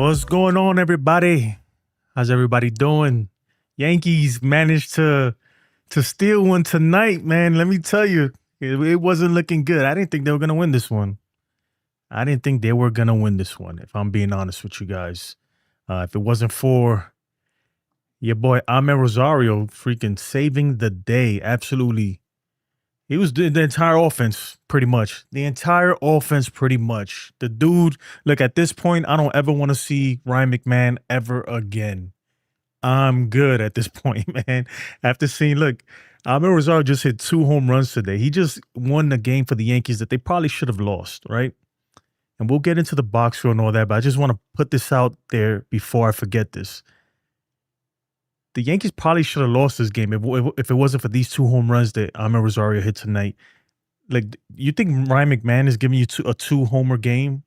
What's going on, everybody? How's everybody doing? Yankees managed to steal one tonight, man. Let me tell you, it wasn't looking good. I didn't think they were gonna win this one. If I'm being honest with you guys. If it wasn't for your boy Amed Rosario freaking saving the day, absolutely. He was the entire offense, pretty much. The dude, look, at this point, I don't ever want to see Ryan McMahon ever again. I'm good at this point, man. After seeing, look, Amed Rosario just hit 2 home runs today. He just won the game for the Yankees that they probably should have lost, right? And we'll get into the box score and all that, but I just want to put this out there before I forget this. The Yankees probably should have lost this game if it wasn't for these 2 home runs that Amed Rosario hit tonight. Like, you think Ryan McMahon is giving you a 2-homer game?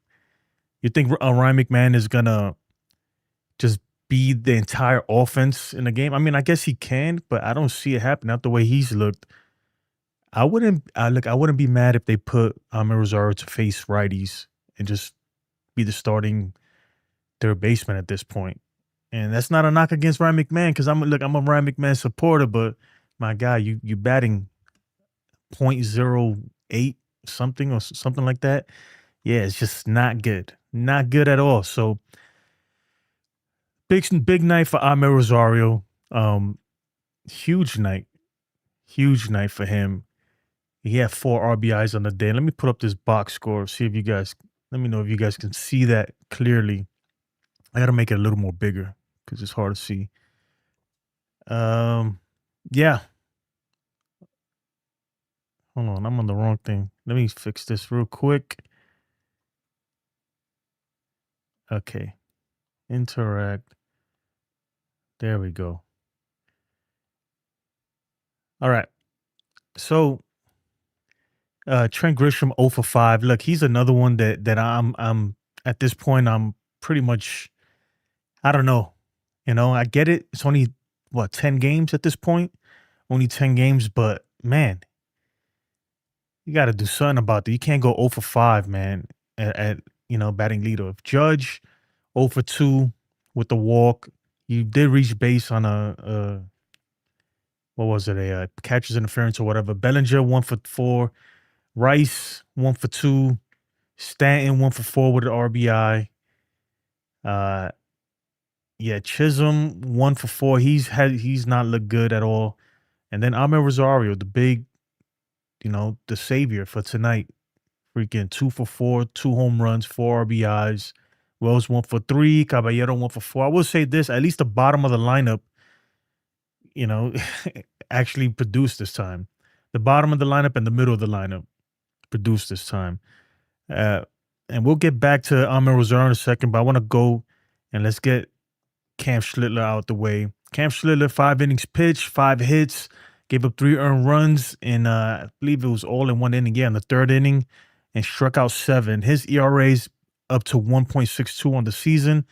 You think Ryan McMahon is going to just be the entire offense in the game? I mean, I guess he can, but I don't see it happen. Not the way he's looked. I wouldn't be mad if they put Amed Rosario to face righties and just be the starting third baseman at this point. And that's not a knock against Ryan McMahon, because I'm a Ryan McMahon supporter, but my guy, you batting .08 something or something like that. Yeah, it's just not good. Not good at all. So big night for Amed Rosario. Huge night for him. He had 4 RBIs on the day. Let me put up this box score. Let me know if you guys can see that clearly. I got to make it a little more bigger because it's hard to see. Yeah. Hold on, I'm on the wrong thing. Let me fix this real quick. Okay. Interact. There we go. All right. So Trent Grisham 0 for 5. Look, he's another one that I'm at this point, I'm pretty much, I don't know. I get it. It's only 10 games at this point. Only 10 games, but man, you got to do something about that. You can't go 0 for 5, man, at batting leadoff. Judge 0 for 2 with the walk. You did reach base on a catcher's interference or whatever. Bellinger 1 for 4. Rice 1 for 2. Stanton 1 for 4 with an RBI. Chisholm 1 for 4. He's not looked good at all. And then Amed Rosario, the big, the savior for tonight. Freaking 2 for 4, 2 home runs, 4 RBIs. Wells 1 for 3. Caballero 1 for 4. I will say this: at least the bottom of the lineup, actually produced this time. The bottom of the lineup and the middle of the lineup produced this time. And we'll get back to Amed Rosario in a second, but I want to go and let's get Cam Schlittler out the way. Cam Schlittler, 5 innings pitched, 5 hits, gave up 3 earned runs, and I believe it was all in 1 inning, in the 3rd inning, and struck out 7. His ERA's up to 1.62 on the season.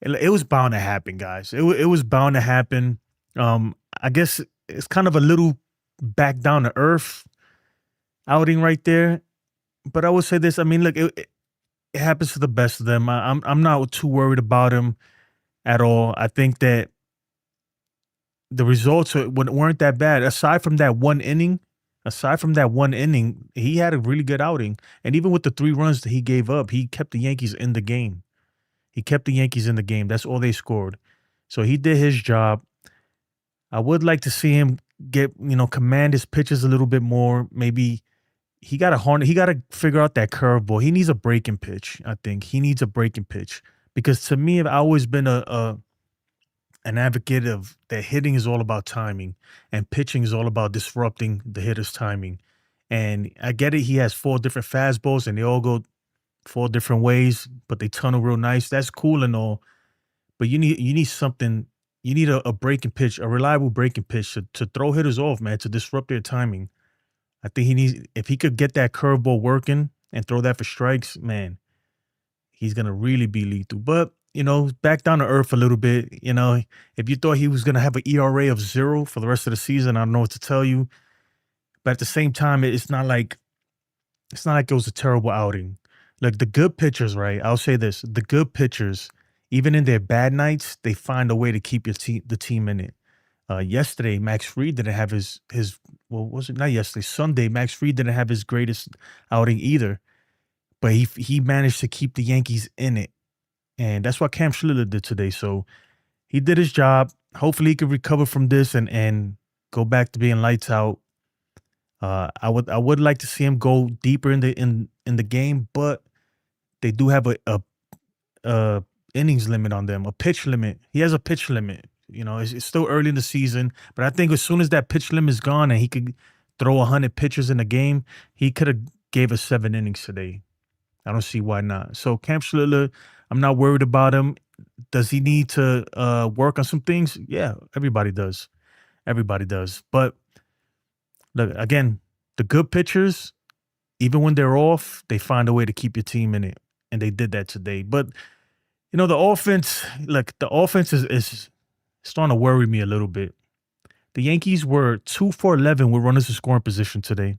It was bound to happen, guys. It was bound to happen. I guess it's kind of a little back down to earth outing right there. But I would say this: I mean, look, it happens to the best of them. I'm not too worried about him at all. I think that the results weren't that bad. Aside from that one inning, he had a really good outing. And even with the 3 runs that he gave up, he kept the Yankees in the game. That's all they scored. So he did his job. I would like to see him command his pitches a little bit more. Maybe he got to figure out that curveball. He needs a breaking pitch. I think he needs a breaking pitch, because to me, I've always been an advocate of that hitting is all about timing and pitching is all about disrupting the hitter's timing. And I get it. He has 4 different fastballs and they all go 4 different ways, but they tunnel real nice. That's cool and all, but you need something. You need a breaking pitch, a reliable breaking pitch to throw hitters off, man, to disrupt their timing. I think if he could get that curveball working and throw that for strikes, man, he's going to really be lethal. But, back down to earth a little bit. If you thought he was going to have an ERA of 0 for the rest of the season, I don't know what to tell you. But at the same time, it's not like it was a terrible outing. Like the good pitchers, right? I'll say this: the good pitchers, even in their bad nights, they find a way to keep the team in it. Yesterday, Max Fried didn't have his. Well, was it not yesterday? Sunday, Max Fried didn't have his greatest outing either, but he managed to keep the Yankees in it, and that's what Cam Schlittler did today. So he did his job. Hopefully, he can recover from this and go back to being lights out. I would like to see him go deeper in the game, but they do have a innings limit on them, a pitch limit. He has a pitch limit. It's still early in the season, but I think as soon as that pitch limit is gone and he could throw 100 pitches in a game, he could have gave us 7 innings today. I don't see why not. So Cam Schlittler, I'm not worried about him. Does he need to work on some things? Yeah, everybody does. Everybody does. But look, again, the good pitchers, even when they're off, they find a way to keep your team in it. And they did that today. But, the offense, is starting to worry me a little bit. The Yankees were 2 for 11 with runners in scoring position today.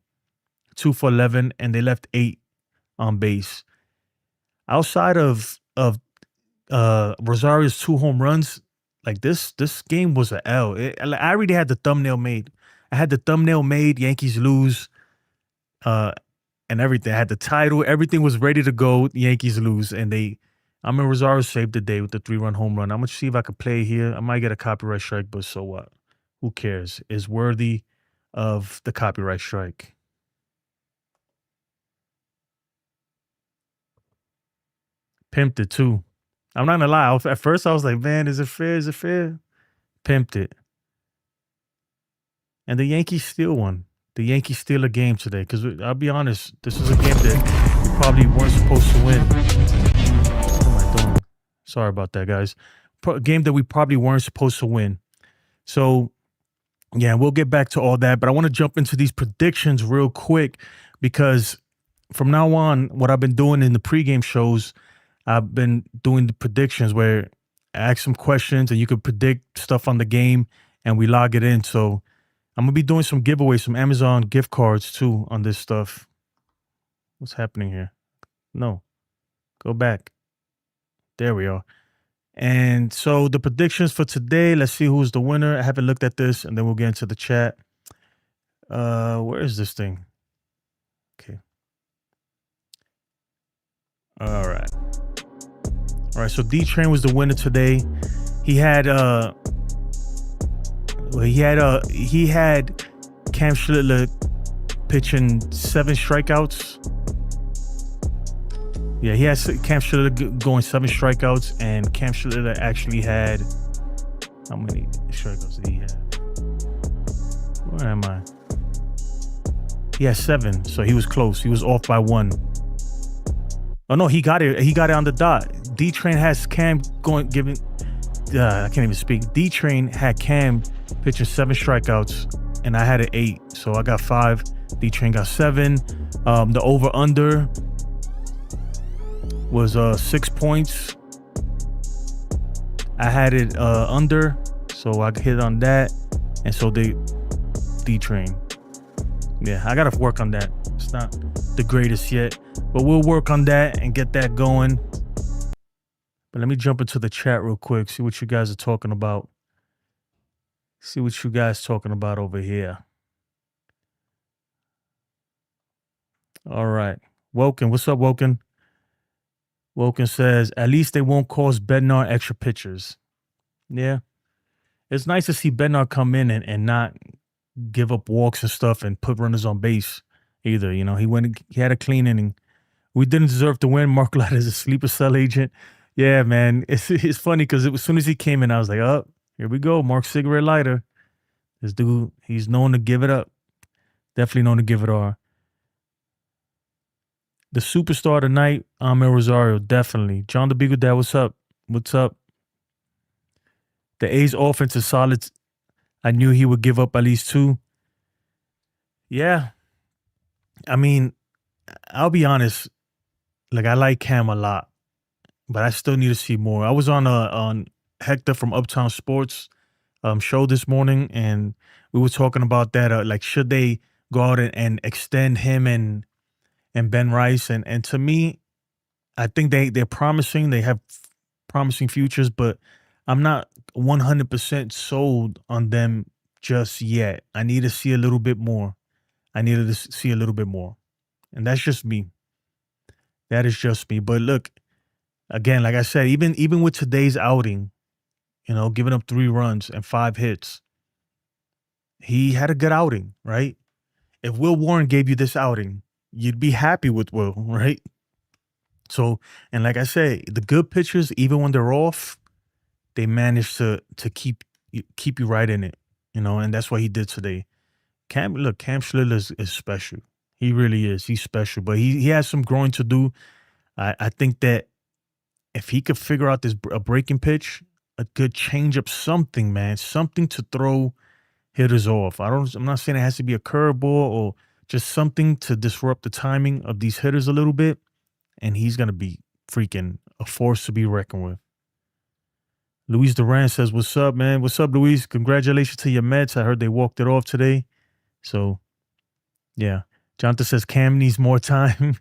2 for 11, and they left 8 on base. Outside of Rosario's 2 home runs, like this game was a L. I already had the thumbnail made. I had the thumbnail made, Yankees lose, and everything. I had the title. Everything was ready to go. Yankees lose, and Amed Rosario saved the day with the 3-run home run. I'm going to see if I can play here. I might get a copyright strike, but so what? Who cares? It's worthy of the copyright strike. Pimped it, too. I'm not going to lie. At first, I was like, man, is it fair? Is it fair? Pimped it. And the Yankees still won. The Yankees steal a game today because I'll be honest, this is a game that we probably weren't supposed to win. What am I doing? Sorry about that, guys. A game that we probably weren't supposed to win. So, yeah, we'll get back to all that. But I want to jump into these predictions real quick because from now on, what I've been doing in the pregame shows, I've been doing the predictions where I ask some questions and you can predict stuff on the game and we log it in. So I'm going to be doing some giveaways, some Amazon gift cards too on this stuff. What's happening here? No. Go back. There we are. And so the predictions for today, let's see who's the winner. I haven't looked at this, and then we'll get into the chat. Where is this thing? Okay. All right. So D-Train was the winner today. He had Cam Schlittler pitching 7 strikeouts. Yeah, he has Cam Schlittler going 7 strikeouts, and Cam Schlittler actually had, how many strikeouts did he have? Where am I? He had 7, so he was close. He was off by 1. Oh no, he got it. He got it on the dot. D-Train has Cam I can't even speak. D-Train had Cam pitching 7 strikeouts, and I had an 8, so I got 5. D-Train got 7. The over/under was 6 points. I had it under, so I hit on that, and so D-Train. Yeah, I gotta work on that. It's not the greatest yet, but we'll work on that and get that going. But let me jump into the chat real quick, see what you guys are talking about. See what you guys talking about over here. All right. Woken, what's up, Woken? Woken says, at least they won't cost Bednar extra pitchers. Yeah. It's nice to see Bednar come in and not give up walks and stuff and put runners on base either. He had a clean inning. We didn't deserve to win. Mark Ladd is a sleeper cell agent. Yeah, man. It's funny because as soon as he came in, I was like, oh, here we go. Mark Cigarette Lighter. This dude, he's known to give it up. Definitely known to give it all. The superstar tonight, Amed Rosario, definitely. John the Beagle Dad, what's up? What's up? The A's offense is solid. I knew he would give up at least 2. Yeah. I mean, I'll be honest. Like, I like Cam a lot, but I still need to see more. I was on Hector from Uptown Sports show this morning, and we were talking about that. Like, should they go out and extend him and Ben Rice? And to me, I think they're promising. They have promising futures, but I'm not 100% sold on them just yet. I need to see a little bit more. I needed to see a little bit more. And that's just me. That is just me. But look, again, like I said, even with today's outing, giving up 3 runs and 5 hits, he had a good outing, right? If Will Warren gave you this outing, you'd be happy with Will, right? So, and like I say, the good pitchers, even when they're off, they manage to keep you right in it, and that's what he did today. Cam Schlittler is special. He really is. He's special, but he has some growing to do. I think that if he could figure out a breaking pitch, a good changeup, something, man, something to throw hitters off. I'm not saying it has to be a curveball or just something to disrupt the timing of these hitters a little bit, and he's gonna be freaking a force to be reckoned with. Luis Duran says, "What's up, man? What's up, Luis? Congratulations to your Mets. I heard they walked it off today." So, yeah. Jonathan says Cam needs more time.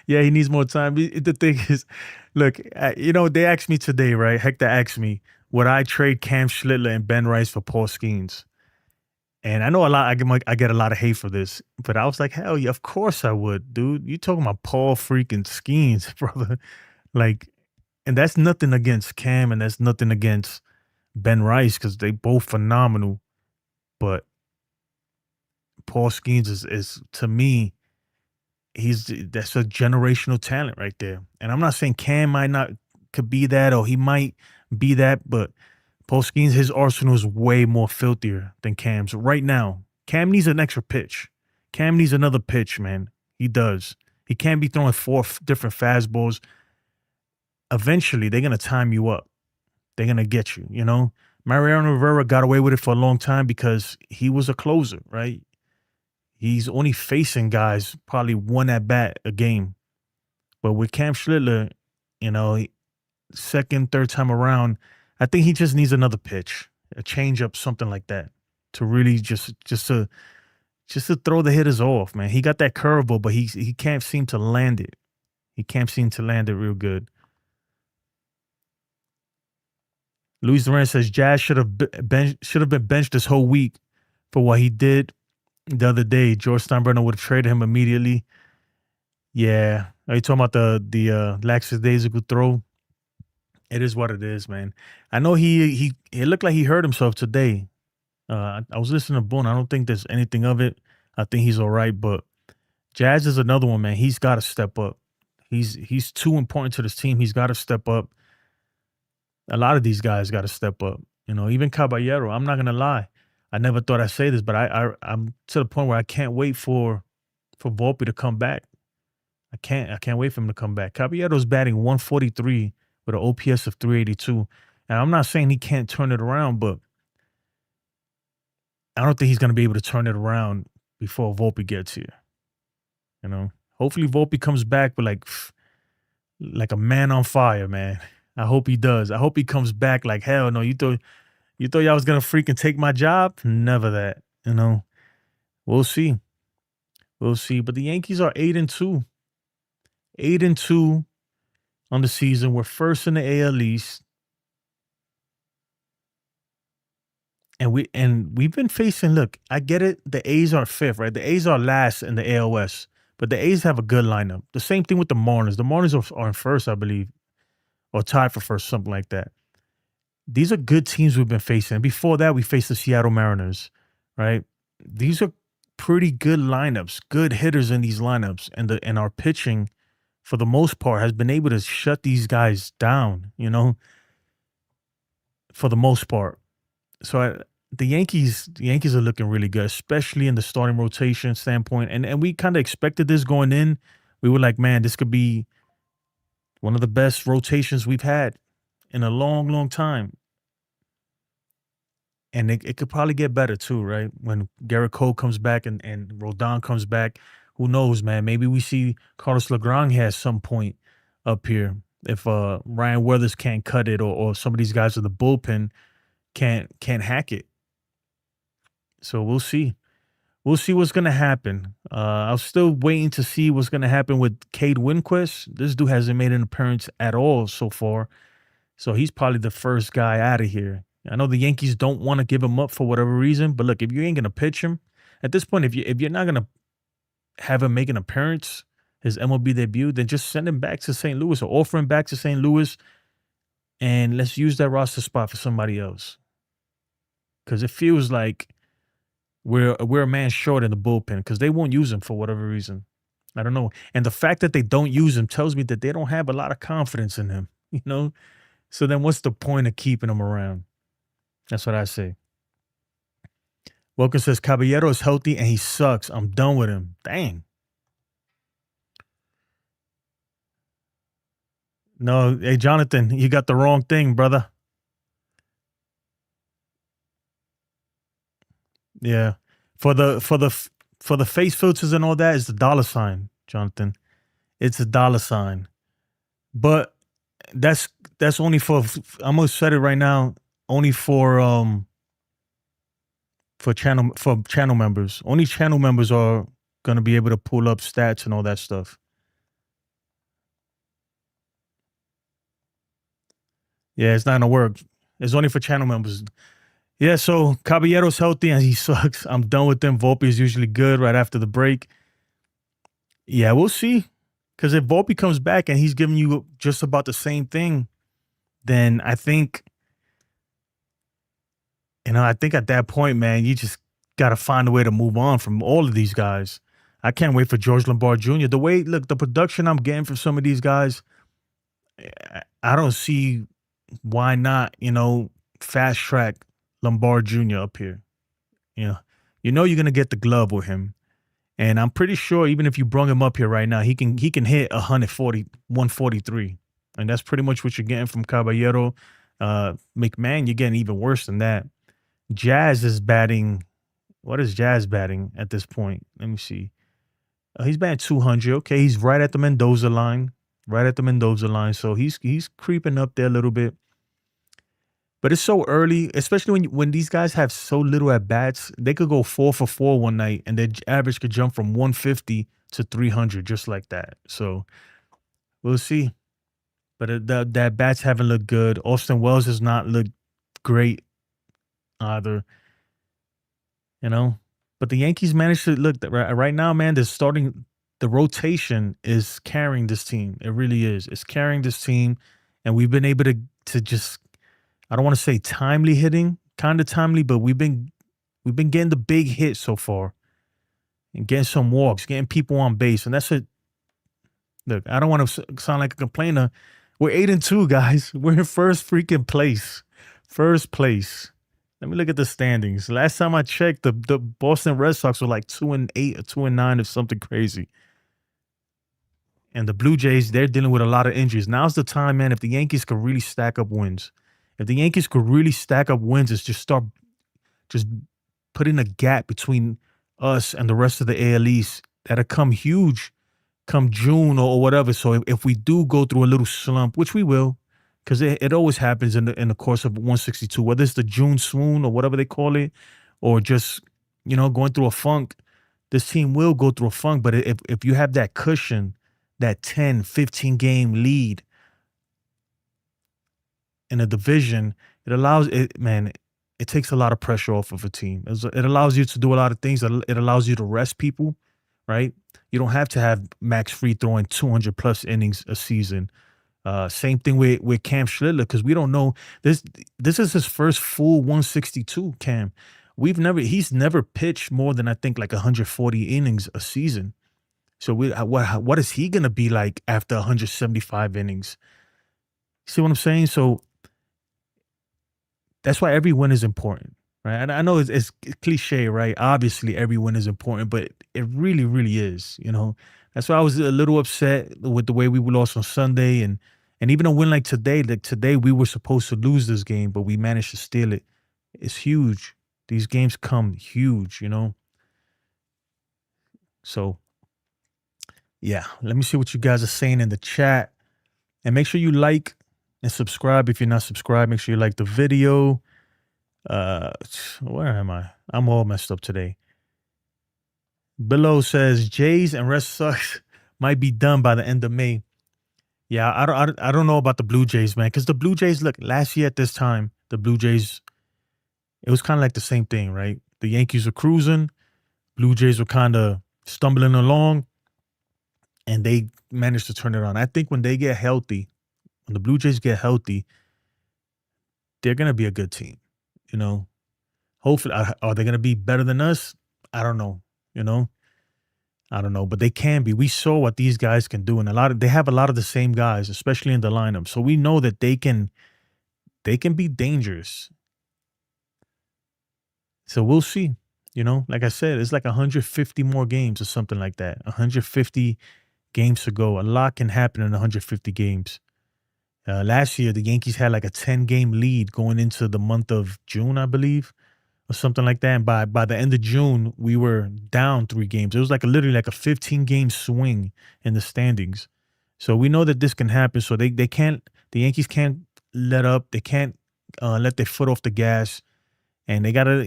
Yeah, he needs more time. The thing is, look, they asked me today, right? Hector asked me, would I trade Cam Schlittler and Ben Rice for Paul Skeens? And I know I get a lot of hate for this, but I was like, hell yeah, of course I would, dude. You talking about Paul freaking Skeens, brother. Like, and that's nothing against Cam and that's nothing against Ben Rice because they both phenomenal. But Paul Skeens is to me, that's a generational talent right there. And I'm not saying Cam could be that or he might be that, but Paul Skeens, his arsenal is way more filthier than Cam's right now. Cam needs an extra pitch. Cam needs another pitch, man. He does. He can't be throwing 4 different fastballs. Eventually, they're going to time you up. They're going to get you, Mariano Rivera got away with it for a long time because he was a closer, right? He's only facing guys probably one at bat a game. But with Cam Schlittler, second, third time around, I think he just needs another pitch, a changeup, something like that, to really just to throw the hitters off, man. He got that curveball, but he can't seem to land it. He can't seem to land it real good. Luis Duran says Jazz should have been benched this whole week for what he did the other day. George Steinbrenner would have traded him immediately. Yeah. Are you talking about the lackadaisical throw? It is what it is, man. I know he looked like he hurt himself today. I was listening to Boone. I don't think there's anything of it. I think he's all right, but Jazz is another one, man. He's got to step up. He's too important to this team. He's got to step up. A lot of these guys got to step up. Even Caballero. I'm not gonna lie. I never thought I'd say this, but I'm to the point where I can't wait for Volpe to come back. I can't wait for him to come back. Caballero's batting 143 with an OPS of 382. And I'm not saying he can't turn it around, but I don't think he's going to be able to turn it around before Volpe gets here. Hopefully Volpe comes back with like a man on fire, man. I hope he does. I hope he comes back like, hell no, you thought y'all was going to freaking take my job? Never that, We'll see. We'll see. But the Yankees are 8-2. 8-2 on the season. We're first in the AL East. And we've been facing, look, I get it. The A's are 5th, right? The A's are last in the AL West. But the A's have a good lineup. The same thing with the Marlins. The Marlins are in first, I believe, or tied for first, something like that. These are good teams we've been facing. Before that, we faced the Seattle Mariners, right? These are pretty good lineups, good hitters in these lineups. And our pitching, for the most part, has been able to shut these guys down, for the most part. So the Yankees are looking really good, especially in the starting rotation standpoint. And we kind of expected this going in. We were like, man, this could be one of the best rotations we've had in a long, long time. And it could probably get better too, right? When Garrett Cole comes back and Rodon comes back, who knows, man? Maybe we see Carlos Legrand at some point up here if Ryan Weathers can't cut it or some of these guys in the bullpen can't hack it. So we'll see. we'll see what's gonna happen. I'm still waiting to see what's gonna happen with Cade Winquist. This dude hasn't made an appearance at all so far, so he's probably the first guy out of here. I know the Yankees don't want to give him up for whatever reason, but look, if you ain't gonna pitch him at this point, if you're not gonna have him make an appearance, his MLB debut, then just send him back to St. Louis or offer him back to St. Louis, and let's use that roster spot for somebody else. Because it feels like we're a man short in the bullpen because they won't use him for whatever reason. I don't know. And the fact that they don't use him tells me that they don't have a lot of confidence in him, you know? So then what's the point of keeping him around? That's what I say. Welcome says, Caballero is healthy and he sucks. I'm done with him. Dang. No, hey, Jonathan, you got the wrong thing, brother. Yeah. For the face filters and all that, it's the dollar sign, Jonathan. It's a dollar sign. But that's only for, I'm gonna set it right now, only for channel members. Only channel members are gonna be able to pull up stats and all that stuff. Yeah, it's not gonna work. It's only for channel members. Yeah, so Caballero's healthy and he sucks. I'm done with him. Volpe is usually good right after the break. Yeah, we'll see. Because if Volpe comes back and he's giving you just about the same thing, then I think at that point, man, you just got to find a way to move on from all of these guys. I can't wait for George Lombard Jr. The production I'm getting from some of these guys, I don't see why not, fast track Lombard Jr. up here. You're going to get the glove with him. And I'm pretty sure even if you brung him up here right now, he can hit 143. And that's pretty much what you're getting from Caballero. McMahon, you're getting even worse than that. Jazz is batting. What is Jazz batting at this point? Let me see. He's batting 200. Okay, he's right at the Mendoza line. So he's creeping up there a little bit. But it's so early, especially when these guys have so little at bats. They could go 4 for 4 one night, and their average could jump from 150 to 300 just like that. So we'll see. But that bats haven't looked good. Austin Wells has not looked great either. But the Yankees managed to look right now, man. The rotation is carrying this team. It really is. It's carrying this team, and we've been able to just, I don't want to say timely hitting, kind of timely, but we've been getting the big hits so far, and getting some walks, getting people on base, and that's it. Look, I don't want to sound like a complainer. We're 8-2, guys. We're in first freaking place. First place. Let me look at the standings. Last time I checked, the Boston Red Sox were like 2-8 or 2-9 or something crazy. And the Blue Jays, they're dealing with a lot of injuries. Now's the time, man. If the Yankees could really stack up wins, is just start just putting a gap between us and the rest of the AL East that'll come huge come June or whatever. So if we do go through a little slump, which we will, because it always happens in the course of 162, whether it's the June swoon or whatever they call it, or just, going through a funk, this team will go through a funk. But if you have that cushion, that 10, 15 game lead in a division, it allows it, man, it takes a lot of pressure off of a team. It allows you to do a lot of things. It allows you to rest people, right? You don't have to have Max Fried throwing 200 plus innings a season. Same thing with Cam Schlittler, because we don't know this is his first full 162. Cam, he's never pitched more than I think like 140 innings a season. So what is he gonna be like after 175 innings? See what I'm saying? So that's why every win is important, right? And I know it's cliche, right? Obviously, every win is important, but it really, really is. That's why I was a little upset with the way we lost on Sunday, and even a win like today. Like today, we were supposed to lose this game, but we managed to steal it. It's huge. These games come huge, So, yeah, let me see what you guys are saying in the chat, and make sure you like and subscribe if you're not subscribed. Make sure you like the video. Where am I? I'm all messed up today. Below says Jays and Red Sox might be done by the end of May. Yeah, I don't know about the Blue Jays, man, because the Blue Jays, look, last year at this time, the Blue Jays, it was kind of like the same thing, right? The Yankees were cruising, Blue Jays were kind of stumbling along, and they managed to turn it on. I think when they get healthy, when the Blue Jays get healthy, they're gonna be a good team. You know, hopefully, are they gonna be better than us? I don't know. You know, I don't know, but they can be. We saw what these guys can do, and they have a lot of the same guys, especially in the lineup. So we know that they can be dangerous. So we'll see. You know, like I said, it's like 150 more games or something like that. 150 games to go. A lot can happen in 150 games. Last year, the Yankees had like a 10-game lead going into the month of June, I believe, or something like that. And by the end of June, we were down 3 games. It was like literally like a 15-game swing in the standings. So we know that this can happen. So they can't. The Yankees can't let up. They can't let their foot off the gas, and they gotta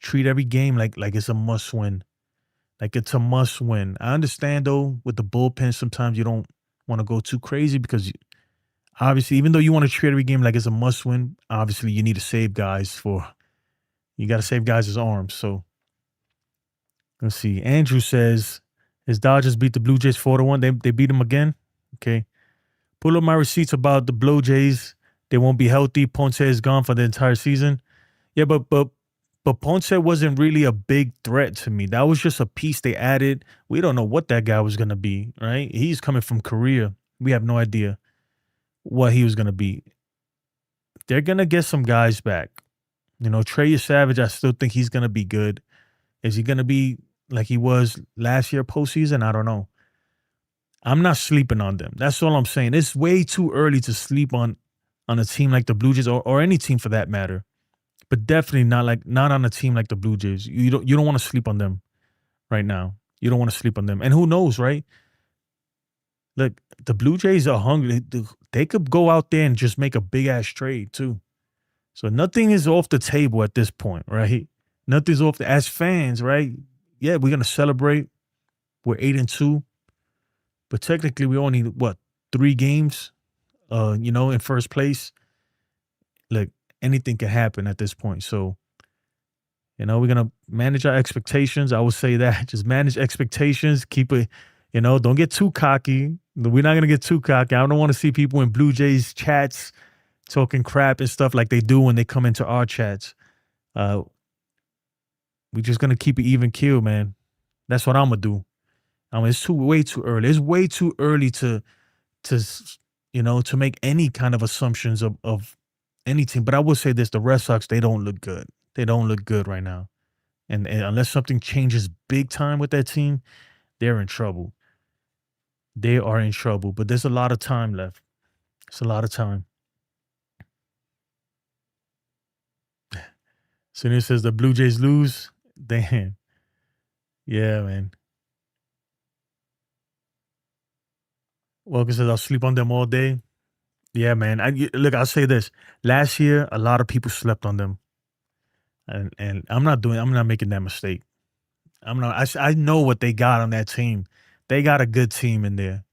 treat every game like it's a must win. Like it's a must win. I understand though with the bullpen, sometimes you don't want to go too crazy because obviously, even though you want to treat every game like it's a must win, obviously you need to save guys you got to save guys' arms. So let's see. Andrew says his Dodgers beat the Blue Jays 4-1. They beat them again. Okay. Pull up my receipts about the Blue Jays. They won't be healthy. Ponce is gone for the entire season. Yeah, but Ponce wasn't really a big threat to me. That was just a piece they added. We don't know what that guy was gonna be, right? He's coming from Korea. We have no idea what he was gonna be. They're gonna get some guys back. Trey Savage, I still think he's gonna be good. Is he gonna be like he was last year postseason? I don't know. I'm not sleeping on them. That's all I'm saying. It's way too early to sleep on a team like the Blue Jays or any team for that matter. But definitely not on a team like the Blue Jays. You don't want to sleep on them right now. You don't want to sleep on them. And who knows, right? Look, the Blue Jays are hungry. They could go out there and just make a big ass trade too. So nothing is off the table at this point, right? Nothing's as fans, right? Yeah, we're gonna celebrate. We're 8-2, but technically we only 3 games, in first place. Look, anything can happen at this point. So, we're gonna manage our expectations. I would say that just manage expectations. Keep it, don't get too cocky. We're not gonna get too cocky. I don't want to see people in Blue Jays chats talking crap and stuff like they do when they come into our chats. We're just gonna keep it even keel, man. That's what I'm gonna do. It's way too early. It's way too early to make any kind of assumptions of any team. But I will say this: the Red Sox, they don't look good. They don't look good right now, and unless something changes big time with that team, they're in trouble. They are in trouble. But there's a lot of time left. It's a lot of time. Sunil says the Blue Jays lose. Damn. Yeah, man. Welker says I'll sleep on them all day. Yeah, man. Look, I'll say this. Last year, a lot of people slept on them. And I'm not making that mistake. I know what they got on that team. They got a good team in there.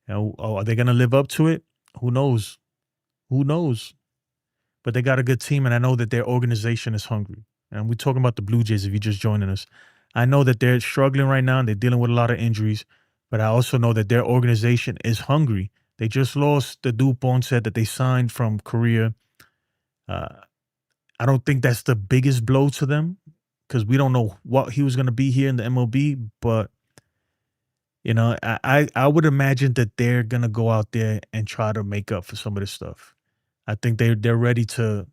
Are they gonna live up to it? Who knows? Who knows? But they got a good team, and I know that their organization is hungry. And we're talking about the Blue Jays if you're just joining us. I know that they're struggling right now and they're dealing with a lot of injuries, but I also know that their organization is hungry. They just lost the dude Ponce that they signed from Korea. I don't think that's the biggest blow to them because we don't know what he was going to be here in the MLB. But I would imagine that they're going to go out there and try to make up for some of this stuff. I think they're ready to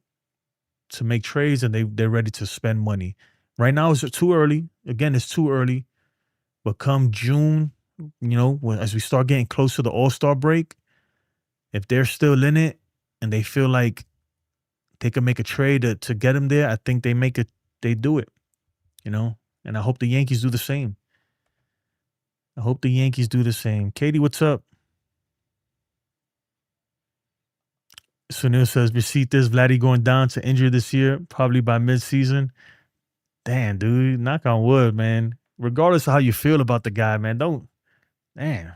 make trades and they're ready to spend money. Right now, it's too early. Again, it's too early. But come June, as we start getting close to the All-Star break, if they're still in it and they feel like they can make a trade to get him there, I think they do it, and I hope the Yankees do the same. Katie, what's up? Sunil says, receipt this, Vladdy going down to injury this year, probably by mid-season. Damn, dude. Knock on wood, man. Regardless of how you feel about the guy, man, don't. Damn.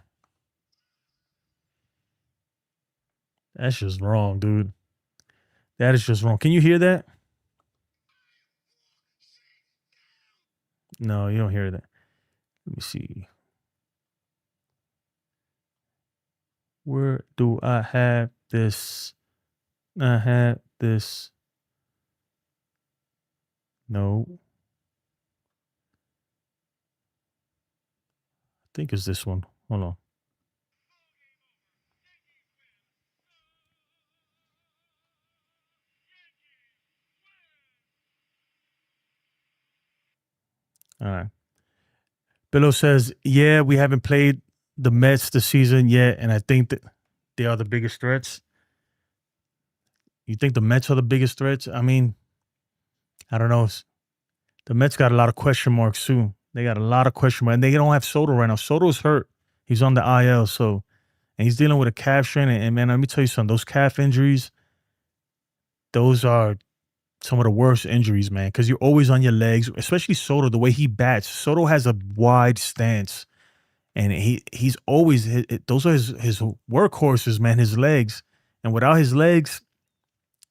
That's just wrong, dude. That is just wrong. Can you hear that? No, you don't hear that. Let me see. Where do I have this? I had this. No. I think it's this one. Hold on. All right. Billo says, yeah, we haven't played the Mets this season yet, and I think that they are the biggest threats. You think the Mets are the biggest threats? I mean, I don't know. The Mets got a lot of question marks too. They got a lot of question marks, and they don't have Soto right now. Soto's hurt. He's on the IL, so and he's dealing with a calf strain. And man, let me tell you something. Those calf injuries, those are some of the worst injuries, man, because you're always on your legs, especially Soto, the way he bats. Soto has a wide stance, and he's always those are his workhorses, man, his legs. And without his legs,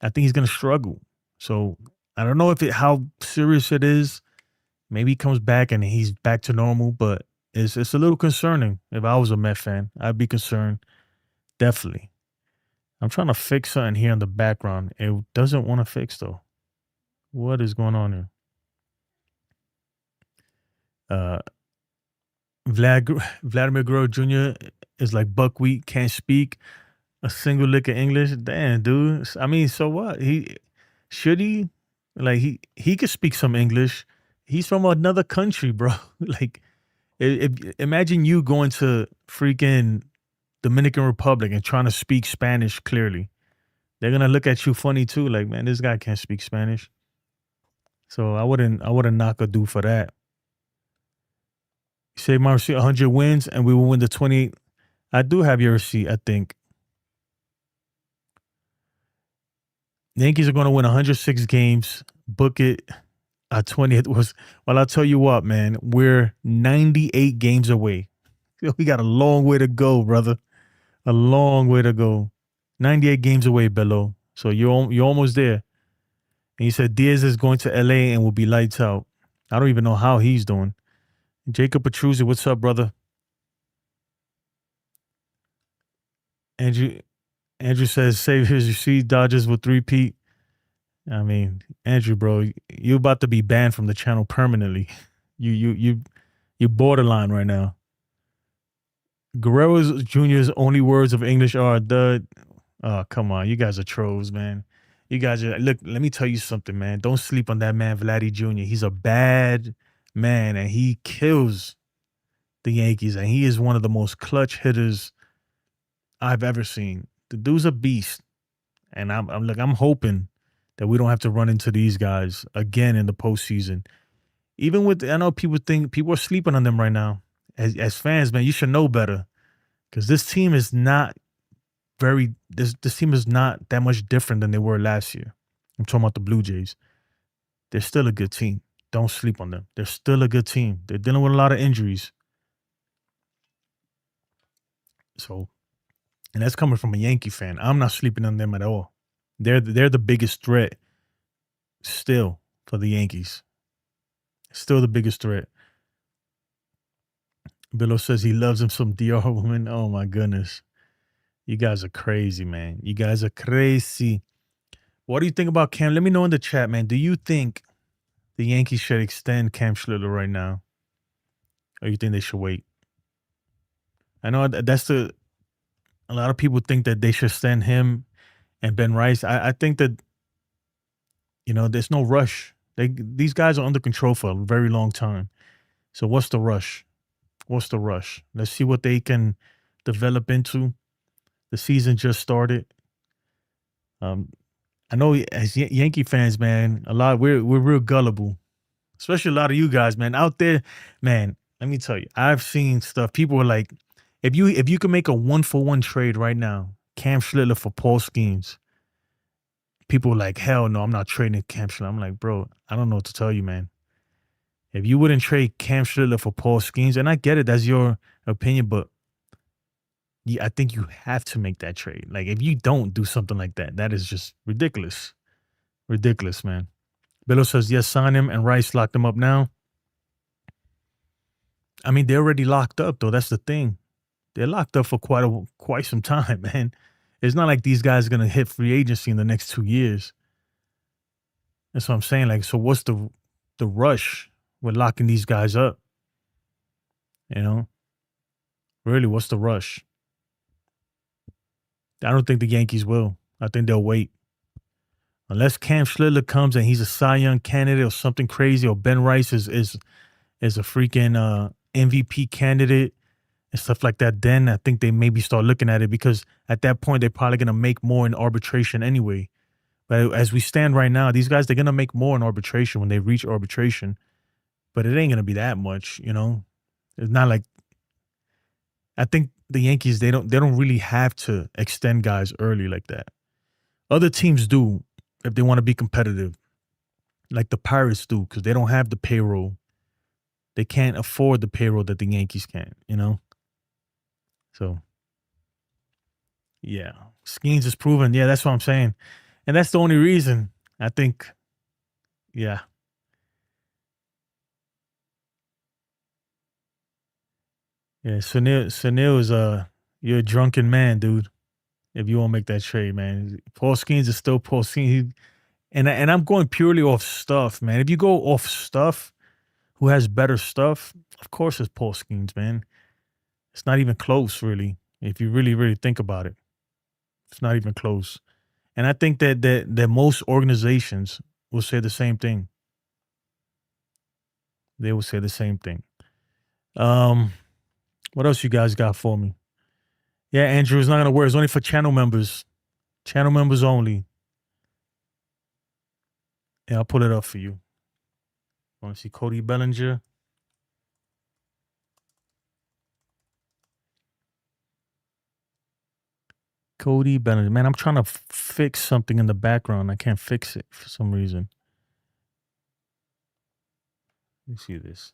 I think he's gonna struggle. So I don't know how serious it is. Maybe he comes back and he's back to normal, but it's a little concerning. If I was a Met fan, I'd be concerned. Definitely. I'm trying to fix something here in the background. It doesn't want to fix though. What is going on here? Vladimir Guerrero Jr. is like buckwheat, can't speak a single lick of English. Damn, dude. I mean, so what? Should he? Like he could speak some English. He's from another country, bro. Like, imagine you going to freaking Dominican Republic and trying to speak Spanish clearly. They're gonna look at you funny too. Like, man, this guy can't speak Spanish. So I wouldn't knock a dude for that. You say my receipt 100 wins and we will win the 20. I do have your receipt, I think. The Yankees are going to win 106 games. Book it. 20th was, well, I'll tell you what, man, we're 98 games away. We got a long way to go, brother. A long way to go. 98 games away, Bello. So you're almost there. And you said Diaz is going to LA and will be lights out. I don't even know how he's doing. Jacob Petruzzi, what's up, brother? Andrew says, save his receipt. Dodgers will three-peat. I mean, Andrew, bro, you're about to be banned from the channel permanently. You're borderline right now. Guerrero Jr.'s only words of English are "dud." Oh, come on. You guys are trolls, man. You guys are, look, let me tell you something, man. Don't sleep on that man, Vladdy Jr. He's a bad man, and he kills the Yankees, and he is one of the most clutch hitters I've ever seen. The dude's a beast. And I'm hoping that we don't have to run into these guys again in the postseason. Even with, I know people are sleeping on them right now. As fans, man, you should know better. Because this team is not this team is not that much different than they were last year. I'm talking about the Blue Jays. They're still a good team. Don't sleep on them. They're still a good team. They're dealing with a lot of injuries. So, and that's coming from a Yankee fan. I'm not sleeping on them at all. They're the biggest threat still for the Yankees. Still the biggest threat. Billo says he loves him some DR woman. Oh my goodness. You guys are crazy, man. You guys are crazy. What do you think about Cam? Let me know in the chat, man. Do you think the Yankees should extend Cam Schlittler right now? Or you think they should wait? I know a lot of people think that they should extend him and Ben Rice. I think that, there's no rush. These guys are under control for a very long time. So what's the rush? What's the rush? Let's see what they can develop into. The season just started. I know as Yankee fans, man, we're real gullible, especially a lot of you guys, man, out there, man. Let me tell you, I've seen stuff. People are like, if you can make a 1-for-1 trade right now, Cam Schlittler for Paul Skeens, people are like, hell no, I'm not trading Cam Schlittler. I'm like, bro, I don't know what to tell you, man. If you wouldn't trade Cam Schlittler for Paul Skeens, and I get it, that's your opinion, but I think you have to make that trade. Like, if you don't do something like that, that is just ridiculous. Ridiculous, man. Billo says, yes, sign him, and Rice locked him up now. I mean, they're already locked up, though. That's the thing. They're locked up for quite some time, man. It's not like these guys are going to hit free agency in the next 2 years. That's what I'm saying. Like, so what's the rush with locking these guys up? You know? Really, what's the rush? I don't think the Yankees will. I think they'll wait. Unless Cam Schlittler comes and he's a Cy Young candidate or something crazy, or Ben Rice is a freaking MVP candidate and stuff like that, then I think they maybe start looking at it, because at that point they're probably going to make more in arbitration anyway. But as we stand right now, these guys, they're going to make more in arbitration when they reach arbitration. But it ain't going to be that much, you know? It's not like, I think the Yankees, they don't really have to extend guys early like that. Other teams do if they want to be competitive, like the Pirates do, because they don't have the payroll. They can't afford the payroll that the Yankees can, you know? So, yeah. Skeens is proven. Yeah, that's what I'm saying. And that's the only reason, I think, yeah. Yeah, Sunil is you're a drunken man, dude. If you won't make that trade, man. Paul Skeens is still Paul Skeens. And I'm going purely off stuff, man. If you go off stuff, who has better stuff, of course it's Paul Skeens, man. It's not even close, really. If you really, really think about it, it's not even close. And I think that most organizations will say the same thing. They will say the same thing. What else you guys got for me? Yeah, Andrew, it's not going to work. It's only for channel members. Channel members only. Yeah, I'll pull it up for you. Want to see Cody Bellinger? Cody Bellinger. Man, I'm trying to fix something in the background. I can't fix it for some reason. Let me see this.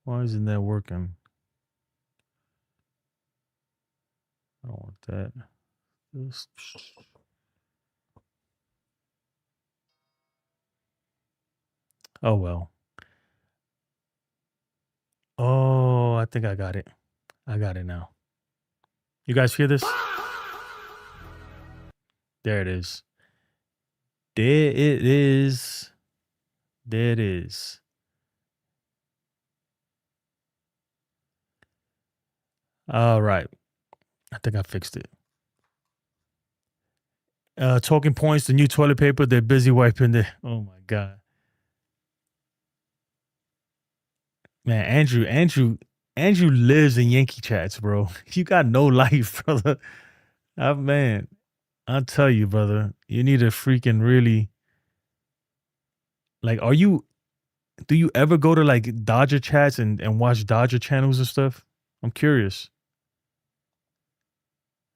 Why isn't that working? I don't want that. Oh, well. Oh, I think I got it. I got it now. You guys hear this? There it is. There it is. There it is. All right. I think I fixed it. Talking points, the new toilet paper, they're busy wiping the. Oh, my God. Man, Andrew lives in Yankee chats, bro. You got no life, brother. Man, I'll tell you, brother, you need to freaking really, like, do you ever go to like Dodger chats and watch Dodger channels and stuff? I'm curious.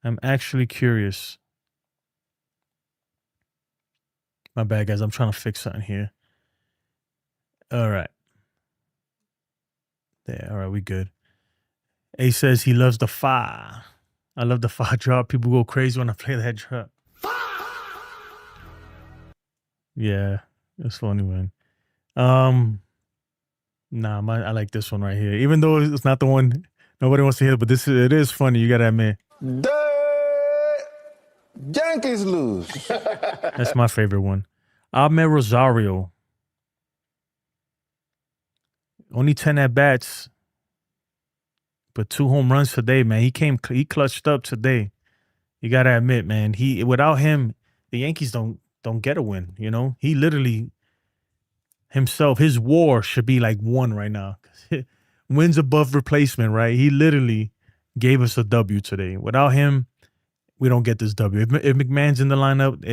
I'm actually curious. My bad, guys. I'm trying to fix something here. All right. There. All right. We good. A says he loves the fa. I love the fa drop. People go crazy when I play that drop. Yeah. It's funny, man. Nah, I like this one right here. Even though it's not the one nobody wants to hear, but it is funny. You gotta admit. The Yankees lose. That's my favorite one. Amed Rosario. Only 10 at bats, but 2 home runs today, man. He clutched up today. You gotta admit, man. Without him, the Yankees don't get a win. You know, he literally himself, his WAR should be like 1 right now. Wins above replacement, right? He literally gave us a W today. Without him, we don't get this W. If McMahon's in the lineup,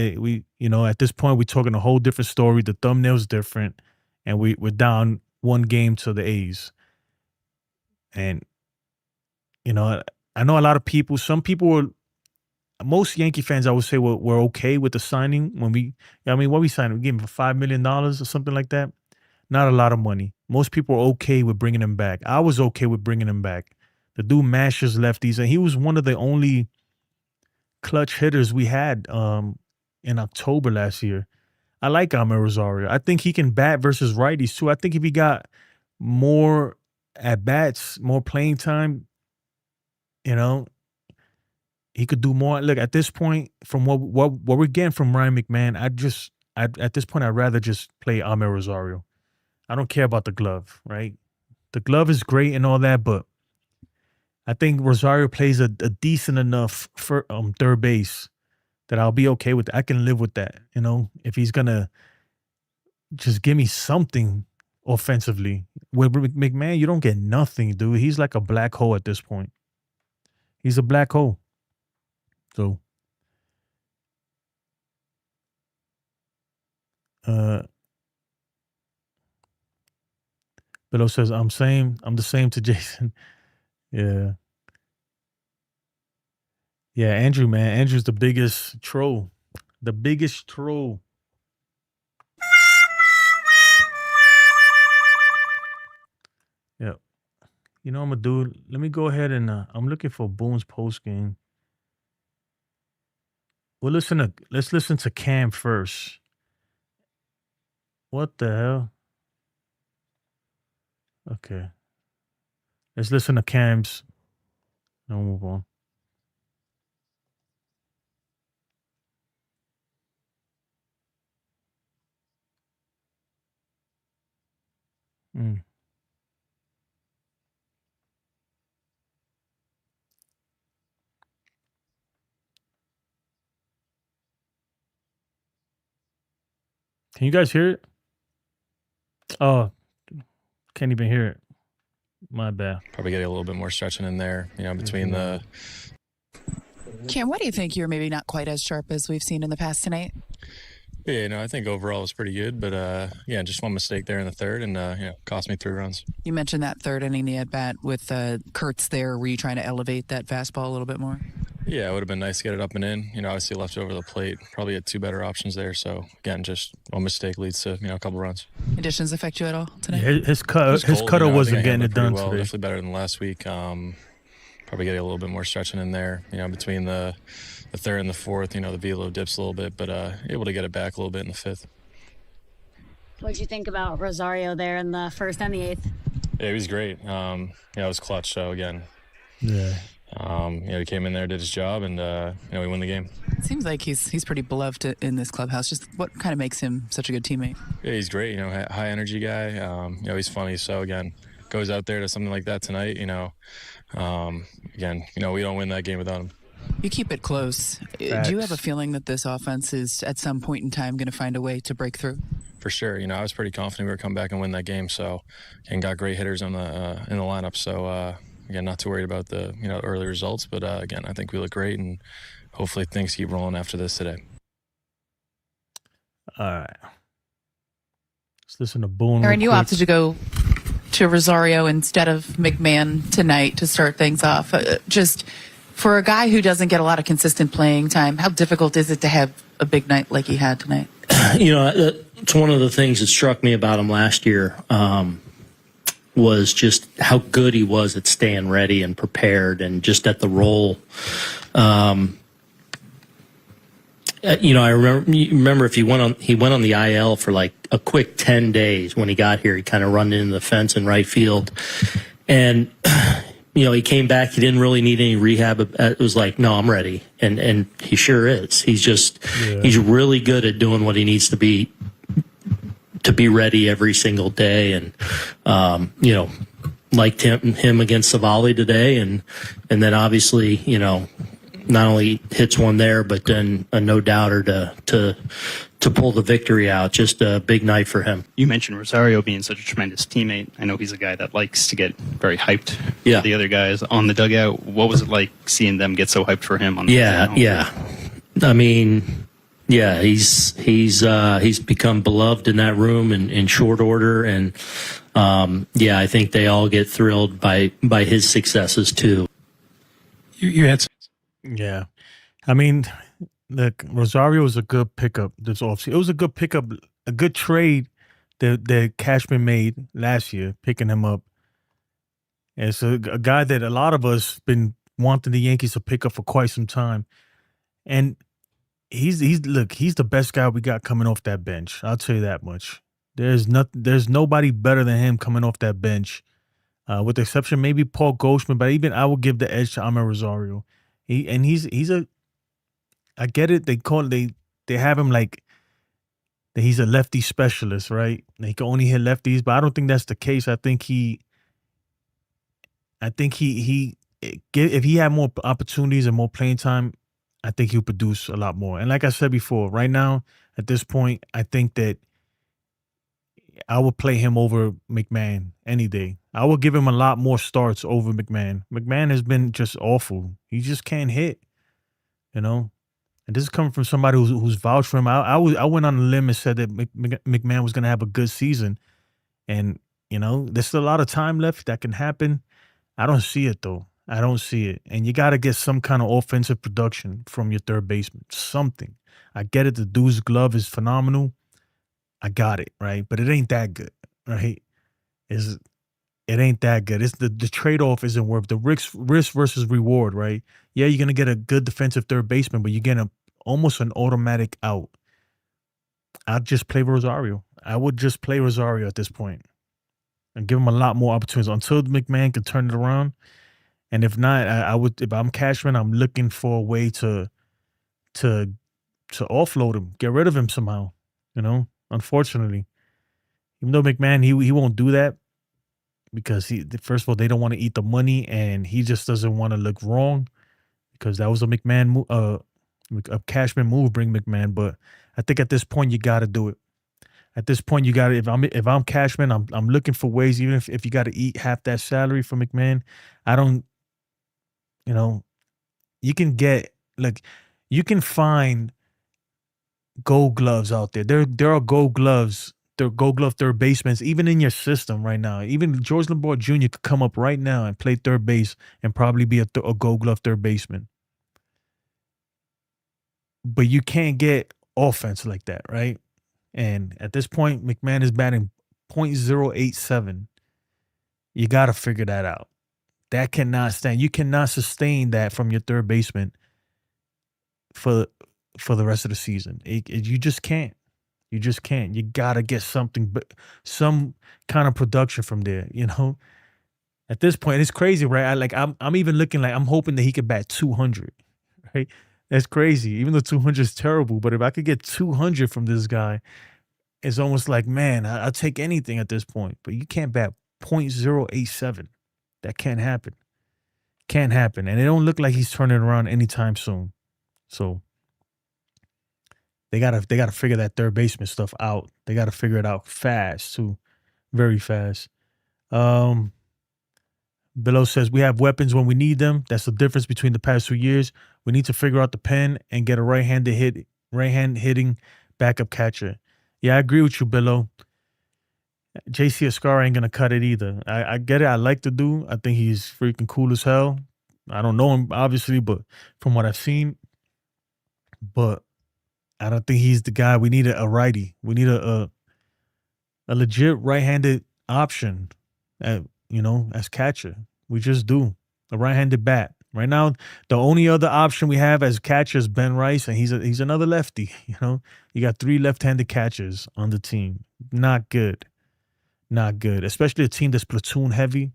at this point, we're talking a whole different story. The thumbnail's different, and we're down 1 game to the A's. And, I know a lot of people, some people most Yankee fans, I would say, were okay with the signing when what we signed, we gave him for $5 million or something like that. Not a lot of money. Most people were okay with bringing him back. I was okay with bringing him back. The dude mashes lefties, and he was one of the only clutch hitters we had in October last year. I like Amed Rosario. I think he can bat versus righties too. I think if he got more at bats, more playing time, he could do more. Look, at this point, from what we're getting from Ryan McMahon, at this point, I'd rather just play Amed Rosario. I don't care about the glove, right? The glove is great and all that, but I think Rosario plays a decent enough for third base that I'll be okay with. I can live with that, if he's gonna just give me something offensively. With McMahon, you don't get nothing, dude. He's like a black hole at this point. He's a black hole. So, Billo says, I'm the same to Jason. Yeah. Yeah, Andrew, man. Andrew's the biggest troll. The biggest troll. Yeah. You know what I'm going to do? Let me go ahead and I'm looking for Boone's post game. Let's listen to Cam first. What the hell? Okay. Let's listen to Cam's. And we'll move on. Can you guys hear it? Oh, can't even hear it. My bad. Probably getting a little bit more stretching in there, between the... Cam, why do you think you're maybe not quite as sharp as we've seen in the past tonight? Yeah, I think overall it was pretty good, but just one mistake there in the third and, cost me 3 runs. You mentioned that third inning, the at-bat with Kurtz there. Were you trying to elevate that fastball a little bit more? Yeah, it would have been nice to get it up and in. Obviously left it over the plate. Probably had 2 better options there. So, again, just one mistake leads to, a couple runs. Conditions affect you at all tonight? Yeah, his cutter wasn't getting it done today. Definitely better than last week. Probably getting a little bit more stretching in there, between the third and the fourth. The velo dips a little bit, but able to get it back a little bit in the fifth. What'd you think about Rosario there in the first and the eighth? Yeah, he was great. It was clutch. So, again, yeah. He came in there, did his job, and we won the game. It seems like he's pretty beloved in this clubhouse. Just what kind of makes him such a good teamate? Yeah, he's great. High energy guy. He's funny. So again, goes out there to something like that tonight. Again, we don't win that game without him. You keep it close. Facts. Do you have a feeling that this offense is at some point in time going to find a way to break through? For sure. I was pretty confident we were come back and win that game. So, and got great hitters on the in the lineup. So. Again, not too worried about the early results, but again, I think we look great, and hopefully things keep rolling after this today. All right. Let's listen to Boone. Aaron, you opted to go to Rosario instead of McMahon tonight to start things off. Just for a guy who doesn't get a lot of consistent playing time, how difficult is it to have a big night like he had tonight? It's one of the things that struck me about him last year. Was just how good he was at staying ready and prepared and just at the role. I remember if he went on the IL for like a quick 10 days when he got here. He kind of run into the fence in right field. And, he came back. He didn't really need any rehab. It was like, no, I'm ready. And he sure is. He's really good at doing what he needs to be ready every single day, and liked him against Savali today, and then obviously not only hits one there, but then a no doubter to pull the victory out. Just a big night for him. You mentioned Rosario being such a tremendous teammate. I know he's a guy that likes to get very hyped. Yeah, for the other guys on the dugout. What was it like seeing them get so hyped for him? I mean. Yeah, he's become beloved in that room in short order, and I think they all get thrilled by his successes too. Yeah, I mean, look, Rosario was a good pickup this offseason. It was a good pickup, a good trade that Cashman made last year, picking him up. And it's a guy that a lot of us been wanting the Yankees to pick up for quite some time. And he's the best guy we got coming off that bench. I'll tell you that much. There's nobody better than him coming off that bench. With the exception maybe Paul Goldschmidt, but even I would give the edge to Amed Rosario. I get it. They have him like that he's a lefty specialist, right? He can only hit lefties, but I don't think that's the case. I think if he had more opportunities and more playing time, I think he'll produce a lot more. And like I said before, right now at this point, I think that I would play him over McMahon any day. I would give him a lot more starts over McMahon. McMahon has been just awful. He just can't hit, you know. And this is coming from somebody who's vouched for him. I went on a limb and said that McMahon was going to have a good season, and there's still a lot of time left that can happen. I don't see it though. I don't see it, and you got to get some kind of offensive production from your third baseman. Something. I get it. The dude's glove is phenomenal. I got it, right? But it ain't that good, right? It ain't that good. It's the trade-off isn't worth the risk versus reward, right? Yeah, you're gonna get a good defensive third baseman, but you're getting almost an automatic out. I'd just play Rosario. I would just play Rosario at this point and give him a lot more opportunities until McMahon can turn it around. And if not, I would. If I'm Cashman, I'm looking for a way to offload him, get rid of him somehow. Unfortunately, even though McMahon he won't do that because first of all they don't want to eat the money and he just doesn't want to look wrong because that was a McMahon a Cashman move, bring McMahon. But I think at this point you got to do it. At this point you got to. If I'm Cashman, I'm looking for ways. Even if you got to eat half that salary for McMahon, I don't. You can get you can find Gold Gloves out there. There are Gold Gloves. There are Gold Glove third basemen even in your system right now. Even George Lambeau Jr. could come up right now and play third base and probably be a Gold Glove third baseman. But you can't get offense like that, right? And at this point, McMahon is batting .087. You got to figure that out. That cannot stand. You cannot sustain that from your third baseman for the rest of the season. You just can't. You just can't. You got to get some kind of production from there, At this point, it's crazy, right? I'm even looking I'm hoping that he could bat 200, right? That's crazy. Even though 200 is terrible, but if I could get 200 from this guy, it's almost like, man, I'll take anything at this point. But you can't bat .087. That can't happen. Can't happen. And it don't look like he's turning around anytime soon. So they gotta figure that third baseman stuff out. They gotta figure it out fast too. Very fast. Below says we have weapons when we need them. That's the difference between the past 2 years. We need to figure out the pen and get a right-hand hitting backup catcher. Yeah, I agree with you, Below. JC Escar ain't gonna cut it either. I get it. I like the dude. I think he's freaking cool as hell. I don't know him obviously, but from what I've seen, but I don't think he's the guy. We need a righty. We need a legit right-handed option. As catcher. We just do. A right-handed bat. Right now, the only other option we have as catcher is Ben Rice, and he's another lefty. You got 3 left-handed catchers on the team. Not good. Not good. Especially a team that's platoon heavy,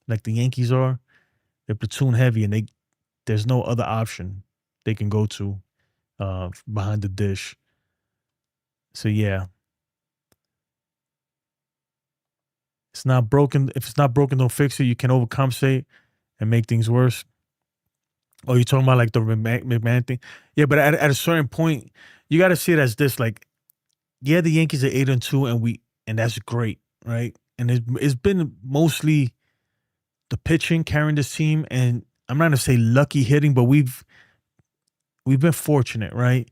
like the Yankees are. They're platoon heavy, and there's no other option they can go to behind the dish. So yeah. It's not broken. If it's not broken, don't fix it. You can overcompensate and make things worse. Oh, you're talking about like the McMahon thing? Yeah, but at a certain point, you got to see it as this. The Yankees are 8-2, and that's great, right? And it's been mostly the pitching carrying this team, and I'm not gonna say lucky hitting, but we've been fortunate, right?